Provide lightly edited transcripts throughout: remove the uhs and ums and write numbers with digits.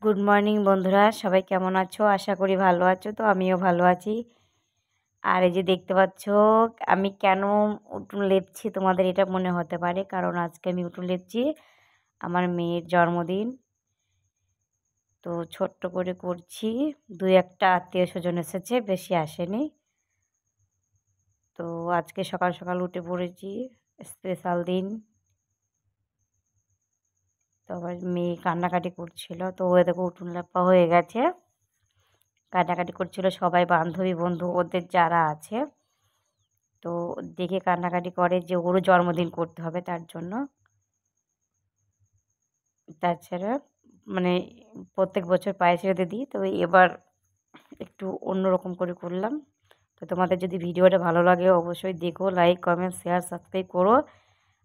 Good morning বন্ধুরা, সবাই কেমন আছো? আশা করি ভালো আছো। তো আমিও ভালো আছি। আর এই যে দেখতে পাচ্ছ আমি কেন উঠোন লেপছি, তোমাদের এটা মনে হতে পারে, কারণ আজকে আমি উঠোন লেপছি আমার মেয়ের জন্মদিন। তো ছোট্ট করে করছি, দুই একটা আত্মীয় স্বজন এসেছে, বেশি আসেনি। তো আজকে সকাল সকাল উঠে পড়েছি, স্পেশাল দিন। তো আবার মেয়ে কান্নাকাটি করছিল, তো ও দেখো উঠোন লেপা হয়ে গেছে। কান্নাকাটি করছিল, সবাই বান্ধবী বন্ধু ওদের যারা আছে তো দেখে কান্নাকাটি করে যে ওরও জন্মদিন করতে হবে তার জন্য। তাছাড়া মানে প্রত্যেক বছর পায়েস রেঁধে দিই, তো এবার একটু অন্যরকম করে করলাম। তো তোমাদের যদি ভিডিওটা ভালো লাগে অবশ্যই দেখো, লাইক কমেন্ট শেয়ার সাবস্ক্রাইব করো।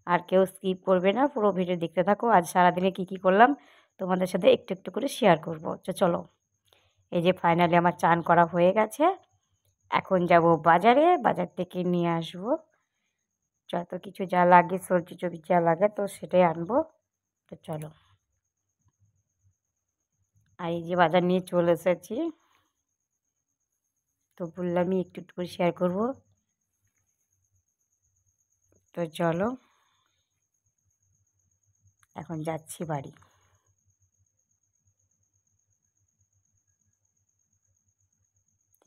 আর কেউ স্কিপ করবে না, পুরো ভিডিও দেখতে থাকো। আজ সারাদিনে কী কী করলাম তোমাদের সাথে একটু একটু করে শেয়ার করবো। তো চলো, এই যে ফাইনালি আমার চান করা হয়ে গেছে। এখন যাব বাজারে, বাজার থেকে নিয়ে আসবো যত কিছু যা লাগে, সবজি টবজি যা লাগে, তো সেটাই আনবো। তো চলো, আর এই যে বাজার নিয়ে চলে এসেছি, তো বললামই একটু একটু করে শেয়ার করবো। তো চলো, এখন যাচ্ছি বাড়ি।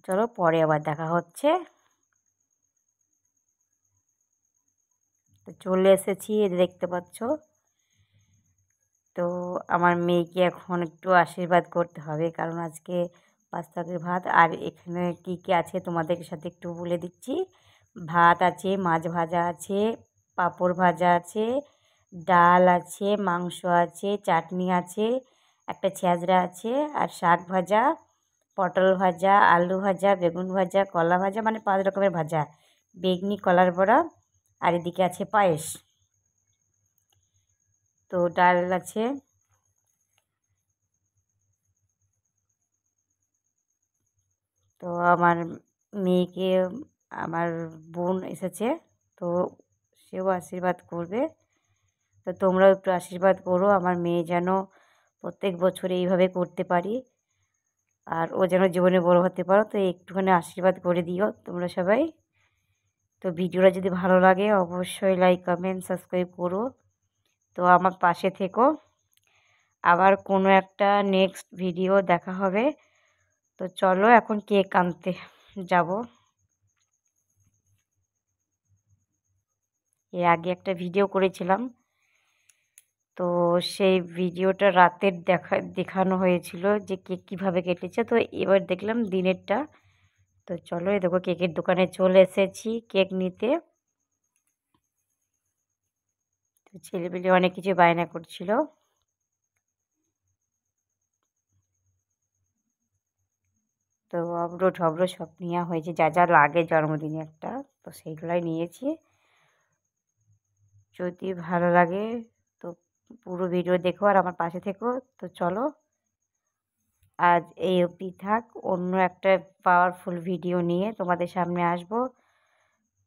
চলো, পরে আবার দেখা হচ্ছে। তো চলে এসেছি, এই যে দেখতে পাচ্ছ। তো আমার মেয়েকে এখন একটু আশীর্বাদ করতে হবে, কারণ আজকে 5 তরকারি ভাত। আর এখানে কি কি আছে তোমাদের সাথে একটু বলে দিচ্ছি। ভাত আছে, মাছ ভাজা আছে, পাঁপড় ভাজা আছে, ডাল আছে, মাংস আছে, চাটনি আছে, একটা ছেঁচড়া আছে, আর শাক ভাজা, পটল ভাজা, আলু ভাজা, বেগুন ভাজা, কলা ভাজা, মানে 5 রকমের ভাজা, বেগনি, কলার বড়া, আর এদিকে আছে পায়েস। তো ডাল আছে। তো আমার মেয়েকে আমার বোন এসেছে, তো সেও আশীর্বাদ করবে। তো তোমরাও একটু আশীর্বাদ করো, আমার মেয়ে যেন প্রত্যেক বছর এইভাবে করতে পারি, আর ও যেন জীবনে বড় হতে পারো। তো একটুখানি আশীর্বাদ করে দিও তোমরা সবাই। তো ভিডিওটা যদি ভালো লাগে অবশ্যই লাইক কমেন্ট সাবস্ক্রাইব করো। তো আমার পাশে থেকো, আবার কোনো একটা নেক্সট ভিডিও দেখা হবে। তো চলো, এখন কেক আনতে যাব। এর আগে একটা ভিডিও করেছিলাম, তো সেই ভিডিওটা রাতের দেখানো হয়েছিল যে কেক কীভাবে কেটেছে। তো এবার দেখলাম দিনেরটা। তো চলো, এই দেখো কেকের দোকানে চলে এসেছি কেক নিতে। তো ছেলেপিলে অনেক কিছু বায়না করছিল। তো অব্র ঠব্র সব নেওয়া হয়েছে, যা যা লাগে জন্মদিনে একটা, তো সেইগুলাই নিয়েছি। যদি ভালো লাগে তো পুরো ভিডিও দেখো আর আমার পাশে থেকো। তো চলো, আজ এই অবধি থাক, অন্য একটা পাওয়ারফুল ভিডিও নিয়ে তোমাদের সামনে আসবো।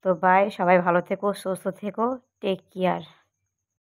তো বাই, সবাই ভালো থেকো, সুস্থ থেকো, টেক কেয়ার।